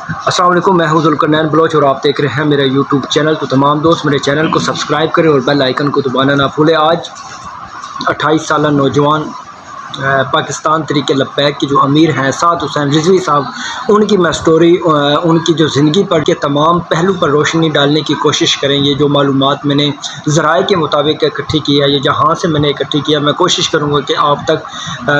अस्सलाम वालेकुम, मैं हूं ज़ुल्करनैन बलोच और आप देख रहे हैं मेरा यूट्यूब चैनल। तो तमाम दोस्त मेरे चैनल को सब्सक्राइब करें और बेल आइकन को दबाना ना भूलें। आज 28 साल नौजवान पाकिस्तान तरीके लब्बैक के जो अमीर हैं साद हुसैन रिजवी साहब, उनकी मैं स्टोरी उनकी जो ज़िंदगी पर के तमाम पहलू पर रोशनी डालने की कोशिश करेंगे। जो मालूमात मैंने ज़राए के मुताबिक इकट्ठी की है, ये जहाँ से मैंने इकट्ठी किया, मैं कोशिश करूँगा कि आप तक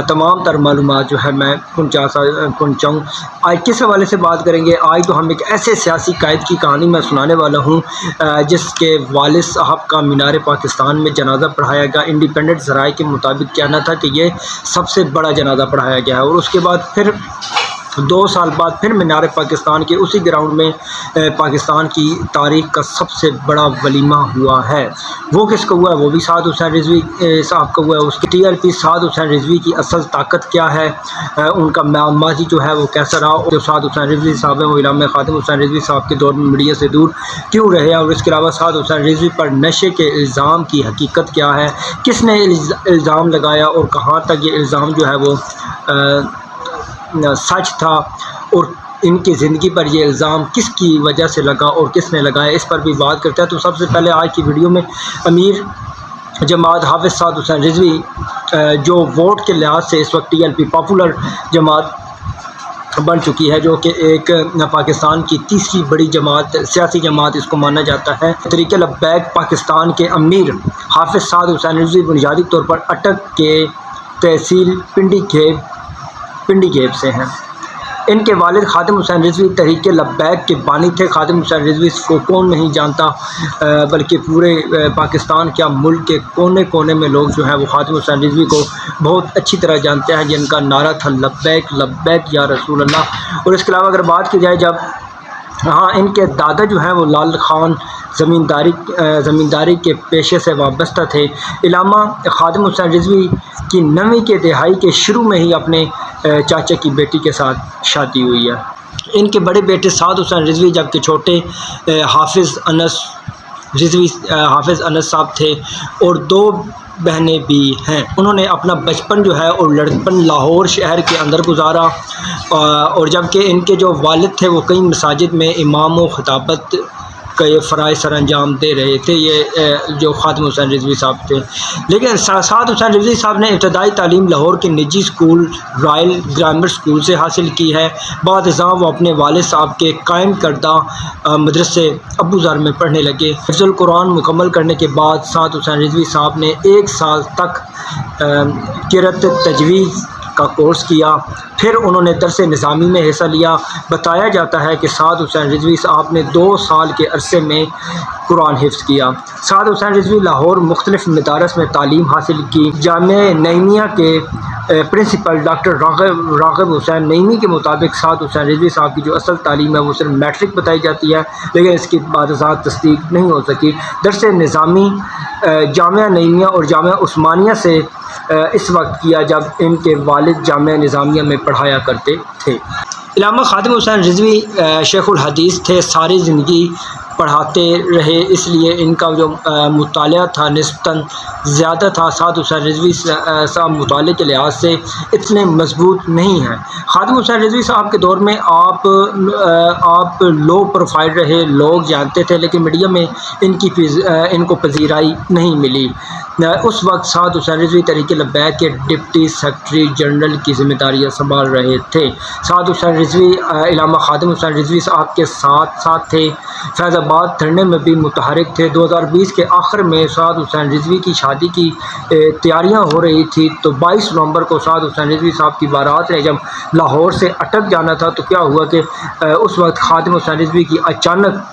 तमाम तर मालूमात जो है मैं पहुँचाऊँ। आज किस हवाले से बात करेंगे? आज तो हम एक ऐसे सियासी कायद की कहानी मैं सुनाने वाला हूँ जिसके वालिद साहब का मीनार पाकिस्तान में जनाजा पढ़ाया गया। इंडिपेंडेंट ज़राए के मुताबिक कहना था कि ये सबसे बड़ा जनाजा पढ़ाया गया है और उसके बाद फिर 2 साल बाद फिर मीनार पाकिस्तान के उसी ग्राउंड में पाकिस्तान की तारीख़ का सबसे बड़ा वलीमा हुआ है। वो किसका हुआ है? वो भी साद हुसैन रिजवी साहब का हुआ है। उसकी TLP साद हुसैन रिजवी की असल ताकत क्या है, उनका माजी जो है वो कैसा रहा, जो साद हुसैन रिजवी साहब हैं वो इमाम ख़ादिम हुसैन रिजवी साहब के दौर में मीडिया से दूर क्यों रहे, और इसके अलावा साद हुसैन रिजवी पर नशे के इल्ज़ाम की हकीकत क्या है, किसने इल्ज़ाम लगाया और कहाँ तक ये इल्ज़ाम जो है वो सच था, और इनकी ज़िंदगी पर ये इल्ज़ाम किसकी वजह से लगा और किसने लगाया, इस पर भी बात करते हैं। तो सबसे पहले आज की वीडियो में अमीर जमात हाफिज़ साद हुसैन रिजवी, जो वोट के लिहाज से इस वक्त TLP पॉपुलर जमात बन चुकी है, जो कि एक पाकिस्तान की तीसरी बड़ी जमात, सियासी जमात इसको माना जाता है। तरीके लब्बैक पाकिस्तान के अमीर हाफिज़ साद हुसैन रिजवी बुनियादी तौर पर अटक के तहसील पिंडी गेब से हैं। इनके वालिद ख़ादिम हुसैन रिजवी तहरीक लब्बैक के बानी थे। ख़ादिम हुसैन रिजवी को कौन नहीं जानता, बल्कि पूरे पाकिस्तान क्या मुल्क के कोने कोने में लोग जो है वो ख़ादिम हुसैन रिजवी को बहुत अच्छी तरह जानते हैं, जिनका नारा था लब्बैक लब्बैक या रसूल अल्लाह। और इसके अलावा अगर बात की जाए, जब इनके दादा जो हैं वो लाल खान ज़मींदारी के पेशे से वाबस्ता थे। इलामा ख़ादिम हुसैन रिजवी की 9वीं के दहाई के शुरू में ही अपने चाचा की बेटी के साथ शादी हुई है। इनके बड़े बेटे साद हुसैन रिजवी जबकि छोटे हाफिज़ अनस साहब थे, और 2 बहनें भी हैं। उन्होंने अपना बचपन जो है और लड़कपन लाहौर शहर के अंदर गुजारा, और जबकि इनके जो वालिद थे वो कई मसाजिद में इमाम व खिताबत का ये फ़राइज़ सर अंजाम दे रहे थे, ये जो ख़ादिम हुसैन रिजवी साहब थे। लेकिन साद हुसैन रिजवी साहब ने इब्तदाई तालीम लाहौर के निजी स्कूल रॉयल ग्रामर स्कूल से हासिल की है। बाद वो अपने वालिद साहब के कायम करदा मदरसे अबू ज़र में पढ़ने लगे। हिफ्ज़ुल कुरान मुकम्मल करने के बाद साद हुसैन रिजवी साहब ने 1 साल तक क़िराअत तजवीज़ का कोर्स किया। फिर उन्होंने दरस निज़ामी में हिस्सा लिया। बताया जाता है कि साद हुसैन रिजवी साहब ने 2 साल के अरसे में कुरान हिफ्ज़ किया। साद हुसैन रिजवी लाहौर मुख्तलिफ़ मदारस में तालीम हासिल की। जामिया नईमिया के प्रिंसिपल डॉक्टर राग़िब हुसैन नईमी के मुताबिक साद हुसैन रिजवी साहब की जो असल तालीम है वो सिर्फ मैट्रिक बताई जाती है, लेकिन इसकी बाज़ात तस्दीक नहीं हो सकी। दरस निज़ामी जामिया नईमिया और जामिया उस्मानिया से इस वक्त किया जब इनके वालिद जामिया निज़ामिया में पढ़ाया करते थे। इलामा ख़ादिम हुसैन रिजवी शेखुल हदीस थे, सारी ज़िंदगी पढ़ाते रहे, इसलिए इनका जो मुताला था निस्बतन ज़्यादा था। साद हुसैन रिजवी साहब मुताले के लिहाज से इतने मजबूत नहीं हैं। ख़ादिम हुसैन रिजवी साहब के दौर में आप लो प्रोफाइल रहे, लोग जानते थे, लेकिन मीडिया में इनको पजीराई नहीं मिली। उस वक्त साद हुसैन रिजवी तहरीके लब्बैक के डिप्टी सेक्रेटरी जनरल की जिम्मेदारियाँ संभाल रहे थे। साद हुसैन रिजवी इलामा ख़ादिम हुसैन रिजवी साहब के साथ थे। फैज़ाबाद धरने में भी मुतहरिक थे। 2020 के आखिर में साद हुसैन रिजवी की शादी की तैयारियां हो रही थी, तो 22 नवंबर को साद हुसैन रिजवी साहब की बारात ने जब लाहौर से अटक जाना था, तो क्या हुआ कि उस वक्त ख़ादिम हुसैन रिजवी की अचानक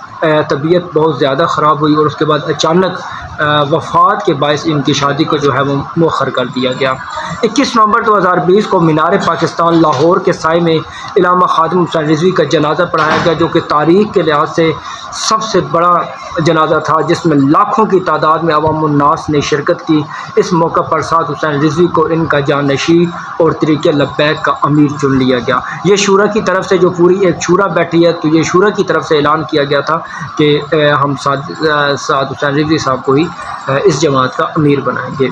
तबीयत बहुत ज़्यादा ख़राब हुई और उसके बाद अचानक वफ़ात के बायस इनकी शादी को जो है वो मुअख्खर कर दिया गया। 21 नवंबर 2020 को मीनार पाकिस्तान लाहौर के साए में इलामा ख़ादिम हुसैन रिजवी का जनाजा पढ़ाया गया, जो कि तारीख़ के लिहाज से सबसे बड़ा जनाजा था, जिसमें लाखों की तादाद में अवामुन्नास ने शिरकत की। इस मौका पर साद हुसैन रिजवी को इनका जानशीं और तरीके लब्बैक का अमीर चुन लिया गया। ये शूरा की तरफ से जो पूरी एक शूरा बैठी है, तो ये शूरा की तरफ से ऐलान किया गया था कि हम साद हुसैन रिजवी साहब को ही इस जमात का अमीर बनाएंगे।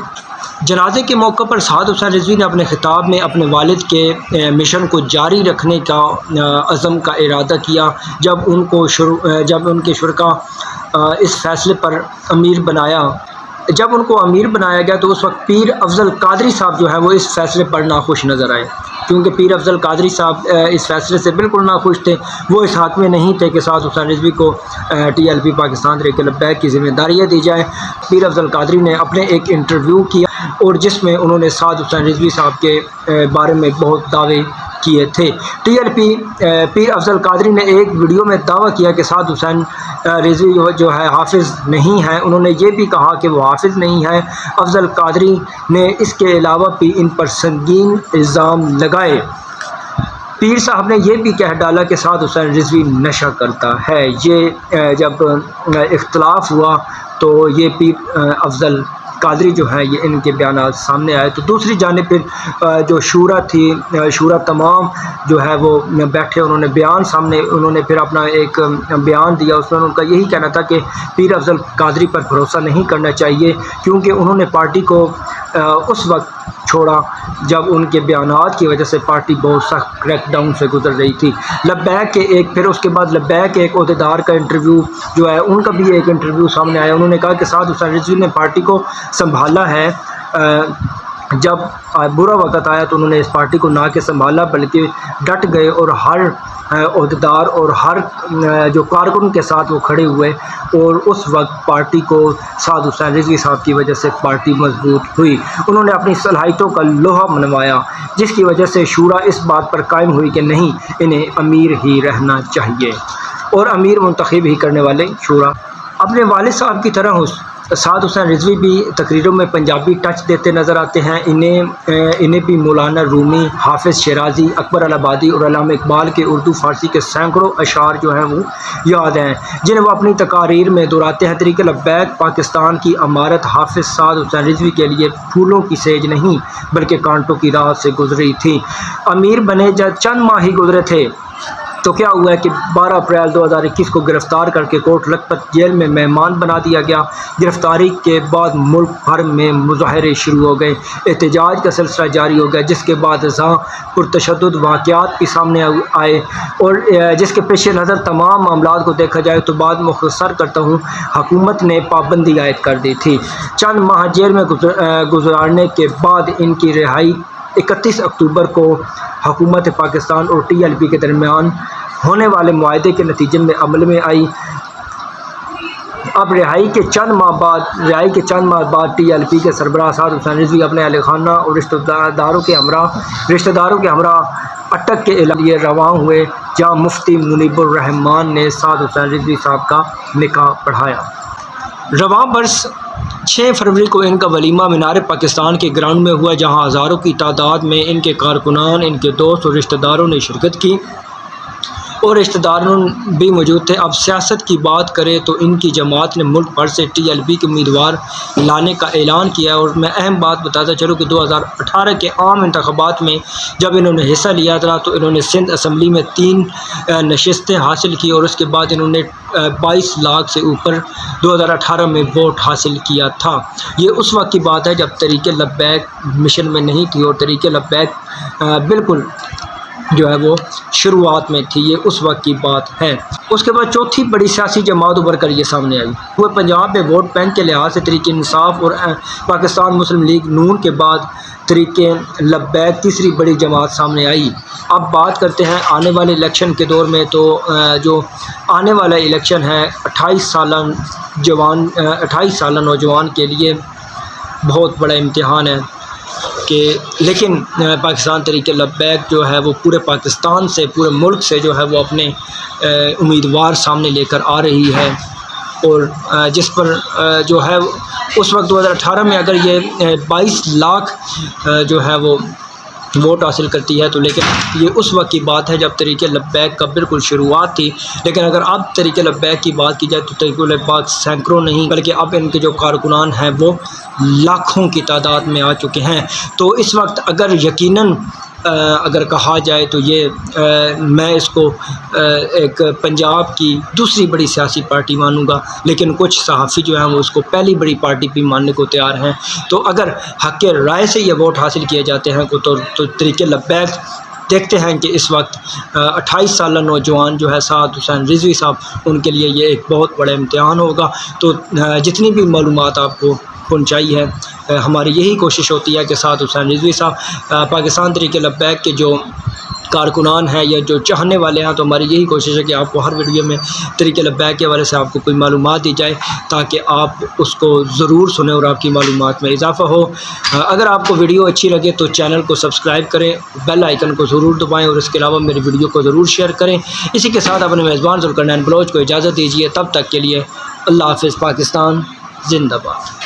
जनाजे के मौके पर साद हुसैन रिजवी ने अपने खिताब में अपने वालिद के मिशन को जारी रखने का अज़म का इरादा किया। जब उनके शुरका इस फैसले पर जब उनको अमीर बनाया गया तो उस वक्त पीर अफजल कादरी साहब जो है वो इस फैसले पर नाखुश नज़र आए, क्योंकि पीर अफजल कादरी साहब इस फैसले से बिल्कुल नाखुश थे। वो इस हाथ में नहीं थे कि साद हुसैन रिजवी को TLP पाकिस्तान तहरीक लब्बैक की ज़िम्मेदारियाँ दी जाए। पीर अफजल कादरी ने अपने एक इंटरव्यू किया और जिसमें उन्होंने साद हुसैन रिजवी साहब के बारे में बहुत दावे किए थे। TLP पीर अफजल कादरी ने एक वीडियो में दावा किया कि साद हुसैन रिजवी जो है हाफिज़ नहीं है। उन्होंने ये भी कहा कि वो हाफिज़ नहीं है। अफजल कादरी ने इसके अलावा भी इन पर संगीन इल्ज़ाम लगाए। पीर साहब ने यह भी कह डाला कि साद हुसैन रिजवी नशा करता है। ये जब इख्तलाफ हुआ तो ये पीर अफजल कादरी जो है ये इनके बयान सामने आए। तो दूसरी जानिब फिर जो शूरा थी, शूरा तमाम जो है वो बैठे, उन्होंने फिर अपना एक बयान दिया। उसमें उनका यही कहना था कि पीर अफजल कादरी पर भरोसा नहीं करना चाहिए, क्योंकि उन्होंने पार्टी को उस वक्त छोड़ा जब उनके बयानात की वजह से पार्टी बहुत सख्त क्रैकडाउन से गुजर रही थी। फिर उसके बाद लब्बैक के एक ओहदेदार का इंटरव्यू जो है, उनका भी एक इंटरव्यू सामने आया। उन्होंने कहा कि साद हुसैन रिजवी ने पार्टी को संभाला है, जब बुरा वक़्त आया तो उन्होंने इस पार्टी को ना कि संभाला बल्कि डट गए और हर ओहदेदार और हर जो कारकुन के साथ वो खड़े हुए, और उस वक्त पार्टी को साद हुसैन रिजवी साहब की वजह से पार्टी मजबूत हुई। उन्होंने अपनी सलाहियतों का लोहा मनवाया, जिसकी वजह से शूरा इस बात पर कायम हुई कि नहीं, इन्हें अमीर ही रहना चाहिए और अमीर मुंतखब ही करने वाले शूरा। अपने वालिद साहब की तरह साद हुसैन रिजवी भी तकरीरों में पंजाबी टच देते नज़र आते हैं। इन्हें भी मौलाना रूमी, हाफिज़ शिराजी, अकबर अलाहाबादी और अल्लामा इकबाल के उर्दू फ़ारसी के सैकड़ों अशार जो हैं वो याद हैं, जिन्हें वो अपनी तकारीर में दोहराते हैं। तहरीक लब्बैक पाकिस्तान की अमारत हाफिज़ साद हुसैन रिजवी के लिए फूलों की सेज नहीं बल्कि कांटों की राह से गुजरी थी। अमीर बने जब चंद माह ही गुजरे थे तो क्या हुआ है कि 12 अप्रैल 2021 को गिरफ़्तार करके कोट लखपत जेल में मेहमान बना दिया गया। गिरफ़्तारी के बाद मुल्क भर में मुजाहरे शुरू हो गए, एहतजाज का सिलसिला जारी हो गया, जिसके बाद जहाँ पुरतशद्दुद वाक़यात भी सामने आए और जिसके पेश नज़र तमाम मामलात को देखा जाए तो बाद मुख्तसर करता हूँ, हुकूमत ने पाबंदी आयद कर दी थी। चंद माह जेल में गुजारने के बाद इनकी रिहाई 31 अक्टूबर को हुकूमत पाकिस्तान और TLP के दरमियान होने वाले मुआहदे के नतीजे में अमल में आई। अब रिहाई के चंद माह बाद TLP के सरबराह साद हुसैन रिजवी अपने अहल खाना और रिश्तेदारों के हमरा अटक के लिए रवाना हुए, जहाँ मुफ्ती मुनीबुर रहमान ने साद हुसैन रिजवी साहब का निकाह पढ़ाया। रवां बरस 6 फरवरी को इनका वलीमा मीनार पाकिस्तान के ग्राउंड में हुआ, जहां हज़ारों की तादाद में इनके कारकुनान, इनके दोस्त और रिश्तेदारों ने शिरकत की और रिश्तेदारों भी मौजूद थे। अब सियासत की बात करें तो इनकी जमात ने मुल्क भर से TLP के उम्मीदवार लाने का ऐलान किया। और मैं अहम बात बताता चलूँ कि 2018 के आम इंतखाबात में जब इन्होंने हिस्सा लिया था तो इन्होंने सिंध असम्बली में 3 नशिस्तें हासिल की और उसके बाद इन्होंने 22 लाख से ऊपर 2018 में वोट हासिल किया था। ये उस वक्त की बात है जब तहरीक लब्बैक मिशन में नहीं थी और तहरीक लब्बैक बिल्कुल जो है वो शुरुआत में थी। ये उस वक्त की बात है। उसके बाद चौथी बड़ी सियासी जमात उभर कर ये सामने आई। वो पंजाब में वोट बैंक के लिहाज से तहरीक इंसाफ और पाकिस्तान मुस्लिम लीग नून के बाद तहरीक लब्बैक तीसरी बड़ी जमात सामने आई। अब बात करते हैं आने वाले इलेक्शन के दौर में। तो जो आने वाला इलेक्शन है 28 साल नौजवान के लिए बहुत बड़ा इम्तिहान है लेकिन पाकिस्तान तहरीक लब्बैक जो है वो पूरे पाकिस्तान से, पूरे मुल्क से जो है वो अपने उम्मीदवार सामने लेकर आ रही है। और जिस पर जो है उस वक्त 2018 में अगर ये 22 लाख जो है वो वोट हासिल करती है तो, लेकिन ये उस वक्त की बात है जब तहरीक लब्बैक का बिल्कुल शुरुआत थी। लेकिन अगर अब तहरीक लब्बैक की बात की जाए तो तहरीक लब्बैक सैकड़ों नहीं बल्कि अब इनके जो कारकुनान हैं वो लाखों की तादाद में आ चुके हैं। तो इस वक्त अगर यकीनन अगर कहा जाए तो ये मैं इसको एक पंजाब की दूसरी बड़ी सियासी पार्टी मानूँगा, लेकिन कुछ सहाफ़ी जो हैं वो उसको पहली बड़ी पार्टी भी मानने को तैयार हैं। तो अगर हक़ राय से ये वोट हासिल किए जाते हैं तो तरीक़े लब्बैक देखते हैं कि इस वक्त 28 साल नौजवान जो है साद हुसैन रिजवी साहब, उनके लिए ये एक बहुत बड़ा इम्तिहान होगा। तो जितनी भी मालूमात आपको पहुँचाई है, हमारी यही कोशिश होती है कि साद हुसैन रिजवी साहब पाकिस्तान तरीक़े लब्बैक के जो कारकुनान हैं या जो चाहने वाले हैं, तो हमारी यही कोशिश है कि आपको हर वीडियो में तरीक़े लब्बैक के हवाले से आपको कोई मालूमात दी जाए ताकि आप उसको ज़रूर सुने और आपकी मालूमात में इजाफ़ा हो। अगर आपको वीडियो अच्छी लगे तो चैनल को सब्सक्राइब करें, बेल आइकन को ज़रूर दबाएं और इसके अलावा मेरी वीडियो को ज़रूर शेयर करें। इसी के साथ अपने मेज़बान ज़ुल्करनैन बलोच को इजाज़त दीजिए। तब तक के लिए अल्लाह हाफ़िज़। पाकिस्तान ज़िंदाबाद।